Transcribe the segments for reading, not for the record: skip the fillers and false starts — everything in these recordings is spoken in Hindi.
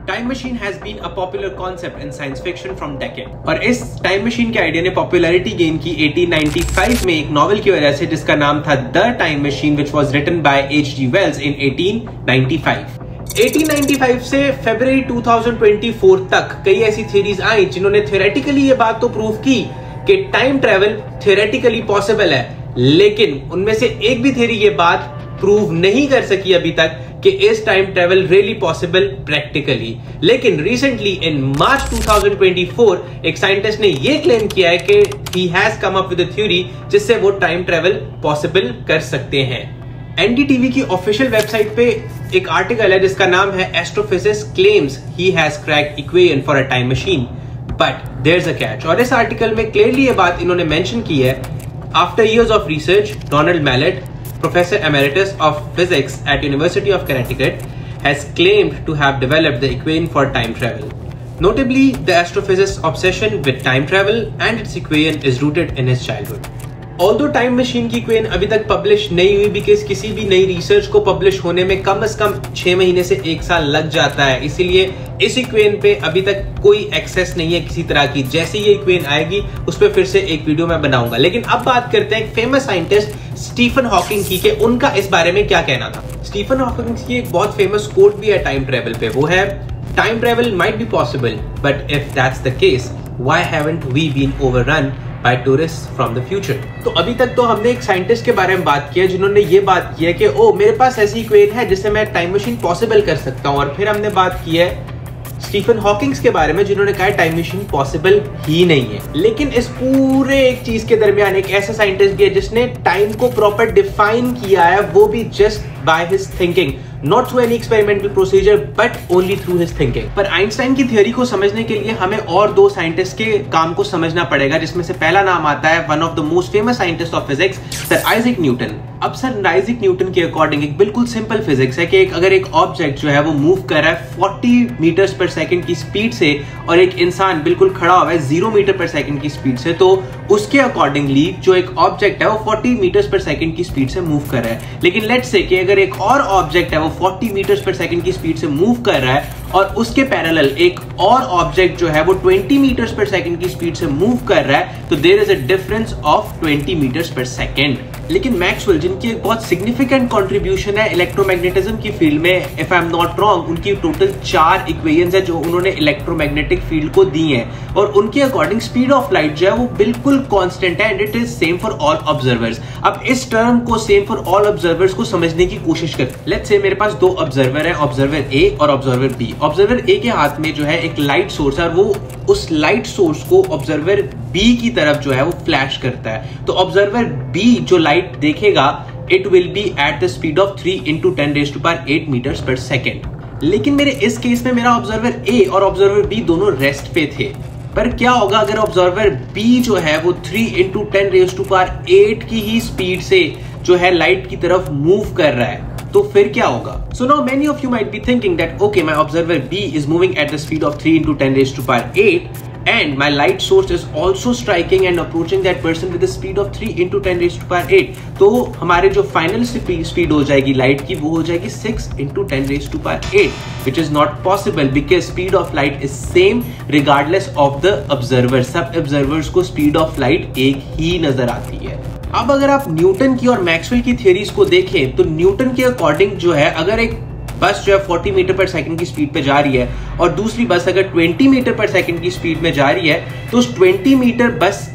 Time machine has been a popular concept in science fiction from decade, और इस टाइम मशीन के आइडिया ने पॉपुलैरिटी गेन की 1895 में एक नॉवेल की वजह से जिसका नाम था the time machine, which was written by H.G. Wells in 1895। 1895 से फरवरी 2024 तक कई ऐसी थ्योरीज आई जिन्होंने थ्योरेटिकली ये बात तो प्रूव की कि टाइम ट्रेवल थ्योरेटिकली पॉसिबल है, लेकिन उनमें से एक भी थ्योरी ये बात प्रूव नहीं कर सकी अभी तक कि is time travel really possible practically. लेकिन रिसेंटली इन मार्च 2024 एक साइंटिस्ट ने यह क्लेम किया है कि he has come up with a theory जिससे वो टाइम ट्रेवल पॉसिबल कर सकते हैं। एनडीटीवी की ऑफिशियल वेबसाइट पे एक आर्टिकल है जिसका नाम है astrophysicist claims he has cracked equation for a time machine but there is a catch. और इस आर्टिकल में क्लियरली ये बात इन्होंने मेंशन की है, after years of research Donald Mallett, Professor Emeritus of Physics at University of Connecticut, has claimed to have developed the equation for time travel. Notably, the astrophysicist's obsession with time travel and its equation is rooted in his childhood. Although time machine की इक्वेशन अभी तक पब्लिश नहीं हुई, बिकॉज किसी भी नई रिसर्च को पब्लिश होने में कम से कम 6 महीने से 1 साल लग जाता है, इसीलिए इस इक्वेशन पे अभी तक कोई एक्सेस नहीं है किसी तरह की। जैसे ये इक्वेशन आएगी उस पर फिर से एक वीडियो मैं बनाऊंगा। लेकिन अब बात करते हैं फेमस साइंटिस्ट स्टीफन हॉकिंग की कि उनका इस बारे में क्या कहना था। स्टीफन हॉकिंग की एक बहुत फेमस कोट भी है टाइम ट्रेवल पे, वो है time travel might be possible but if that's the case why haven't we been overrun by tourist from the future. तो अभी तक तो हमने एक साइंटिस्ट के बारे में बात किया जिन्होंने ये बात की है कि ओ मेरे पास ऐसी इक्वेशन है जिससे मैं टाइम मशीन पॉसिबल कर सकता हूं, और फिर हमने बात की है स्टीफन हॉकिंग्स के बारे में जिन्होंने कहा टाइम मशीन पॉसिबल ही नहीं है। लेकिन इस पूरे एक चीज के दरमियान एक ऐसा साइंटिस्ट भी है जिसने टाइम को प्रॉपर डिफाइन किया है, वो भी just by his thinking, not through any experimental procedure but only through his thinking. पर आइंस्टाइन की थ्योरी को समझने के लिए हमें और 2 साइंटिस्ट के काम को समझना पड़ेगा, जिसमें से पहला नाम आता है one of the most famous scientist of physics, sir Isaac Newton. अब सर आइजैक न्यूटन के अकॉर्डिंग एक बिल्कुल सिंपल फिजिक्स है कि अगर एक ऑब्जेक्ट जो है वो मूव कर रहा है 40 मीटर्स पर सेकंड की स्पीड से और एक इंसान बिल्कुल खड़ा हुआ है 0 मीटर पर सेकंड की स्पीड से, तो उसके अकॉर्डिंगली जो एक ऑब्जेक्ट है वो 40 मीटर्स पर सेकंड की स्पीड से मूव कर रहा है। लेकिन लेट्स से कि अगर एक और ऑब्जेक्ट है वो 40 मीटर्स पर सेकंड की स्पीड से मूव कर रहा है और उसके पैरेलल एक और ऑब्जेक्ट जो है वो 20 मीटर्स पर सेकंड की स्पीड से मूव कर रहा है, तो there is a difference of 20 metres per second. लेकिन मैक्सवेल, जिनकी एक बहुत सिग्निफिकेंट कंट्रीब्यूशन है इलेक्ट्रोमैग्नेटिज्म की फील्ड में, if I am not wrong, उनकी टोटल 4 इक्वेशंस है जो उन्होंने इलेक्ट्रोमैग्नेटिक फील्ड को दी हैं, और उनके अकॉर्डिंग स्पीड ऑफ लाइट जो है वो बिल्कुल कांस्टेंट है and it is same for all observers. अब इस टर्म को सेम फॉर ऑल ऑब्जर्वर्स को समझने की कोशिश करते। लेट्स से मेरे पास 2 ऑब्जर्वर है, ऑब्जर्वर ए और ऑब्जर्वर बी। ऑब्जर्वर ए के हाथ में जो है एक लाइट सोर्स है और वो उस लाइट सोर्स को ऑब्जर्वर बी की तरफ जो है वो फ्लैश करता है। तो ऑब्जर्वर बी जो लाइट देखेगा it will be at the speed of 3 × 10⁸ metres per second. लेकिन मेरे इस केस में मेरा ऑब्जर्वर ए और ऑब्जर्वर बी दोनों रेस्ट पे थे। पर क्या होगा अगर ऑब्जर्वर बी जो है वो 3 × 10⁸ की ही स्पीड से जो है लाइट की तरफ मूव कर रहा है, तो फिर क्या होगा? So now many of you might be thinking that okay, my observer B is moving at the speed of 3 × 10⁸, and my light source is also striking and approaching that person with the speed of 3 × 10⁸. तो हमारे जो फाइनल स्पीड हो जाएगी लाइट की वो हो जाएगी 6 × 10⁸, which is not possible because speed of light is same regardless of the observer. सब observers को speed of light एक ही नजर आती है। अब अगर आप न्यूटन की और मैक्सवेल की थ्योरीज को देखें तो न्यूटन के अकॉर्डिंग जो है अगर एक बस जो है 40 मीटर पर सेकंड की स्पीड पे जा रही है और दूसरी बस अगर 20 मीटर पर सेकंड की स्पीड में जा रही है, तो उस 20 मीटर बस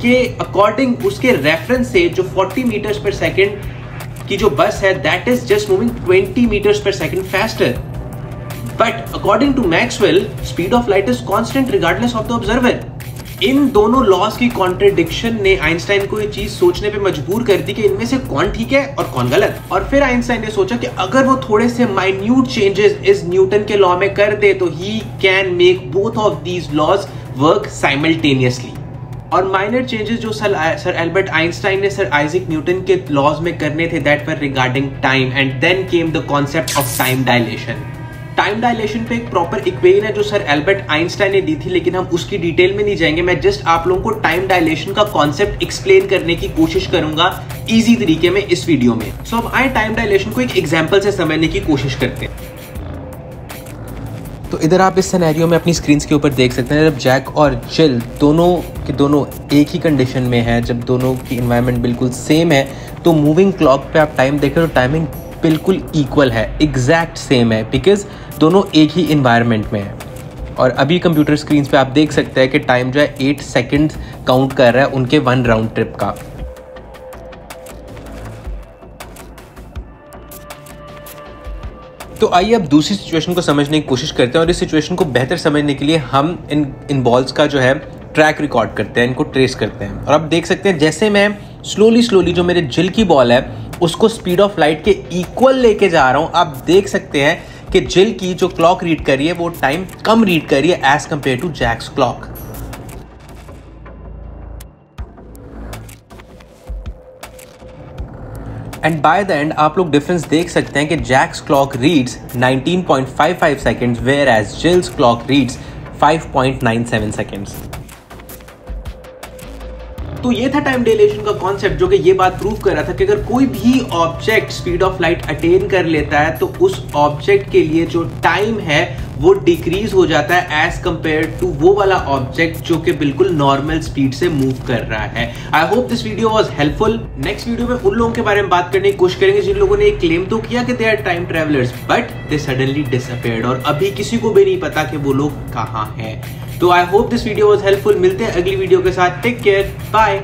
के अकॉर्डिंग उसके रेफरेंस से जो 40 मीटर्स पर सेकंड की जो बस है that is just moving 20 metres per second faster. But according to Maxwell speed of light is constant regardless of the observer. इन दोनों लॉज की कॉन्ट्रडिक्शन ने आइंस्टाइन को ये चीज सोचने पे मजबूर कर दी कि इनमें से कौन ठीक है और कौन गलत। और फिर आइंस्टाइन ने सोचा कि अगर वो थोड़े से माइन्यूट चेंजेस इस न्यूटन के लॉ में कर दे तो he can make both of these laws work simultaneously. और माइनर चेंजेस जो सर एल्बर्ट आइंस्टाइन ने सर आइजैक न्यूटन के लॉज में करने थे that were regarding time, and then came the concept of time dilation. Time dilation पे एक प्रॉपर इक्वेशन है जो सर एल्बर्ट आइंस्टाइन ने दी थी, लेकिन हम उसकी डिटेल में नहीं जाएंगे। मैं जस्ट आप लोगों को टाइम डायलेशन का कॉन्सेप्ट एक्सप्लेन करने की कोशिश करूंगा इजी तरीके में इस वीडियो में। सो अब आए टाइम डायलेशन को एक एग्जांपल से समझने की कोशिश करते हैं। तो इधर आप इस सिनेरियो में अपनी स्क्रीन के ऊपर देख सकते हैं, जब जैक और जिल दोनों के दोनों एक ही कंडीशन में है, जब दोनों की इन्वायरमेंट बिल्कुल सेम है, तो मूविंग क्लॉक पे आप टाइम देखें तो टाइमिंग बिल्कुल इक्वल है, एग्जैक्ट सेम है, बिकॉज दोनों एक ही इन्वायरमेंट में है। और अभी कंप्यूटर स्क्रीन पे आप देख सकते हैं कि टाइम जो है 8 सेकेंड्स काउंट कर रहा है उनके 1 राउंड ट्रिप का। तो आइए अब दूसरी सिचुएशन को समझने की कोशिश करते हैं, और इस सिचुएशन को बेहतर समझने के लिए हम इन बॉल्स का जो है ट्रैक रिकॉर्ड करते हैं, इनको ट्रेस करते हैं। और आप देख सकते हैं जैसे मैं स्लोली जो मेरे जिल की बॉल है उसको स्पीड ऑफ लाइट के इक्वल लेके जा रहा हूं, आप देख सकते हैं कि जिल की जो क्लॉक रीड कर रही है वो टाइम कम रीड कर रही है as compare to Jack's clock. And by the end आप लोग डिफरेंस देख सकते हैं कि Jack's clock reads 19.55 seconds whereas Jill's clock reads 5.97 seconds. तो ये था टाइम डिलेशन का कॉन्सेप्ट, जो कि ये बात प्रूव कर रहा था कि अगर कोई भी object speed of light attain कर लेता है तो उस ऑब्जेक्ट के लिए जो टाइम है वो डिक्रीज हो जाता है एज कंपेयर टू वो वाला ऑब्जेक्ट जो कि बिल्कुल नॉर्मल स्पीड से मूव कर रहा है। आई hope this video was helpful. Next video में उन लोगों के बारे में बात करने की कोशिश करेंगे जिन लोगों ने एक क्लेम तो किया कि they are time travellers but they suddenly disappeared, और अभी किसी को भी नहीं पता कि वो लोग कहां हैं। तो I hope this video was helpful. मिलते हैं अगली वीडियो के साथ। Take care, bye.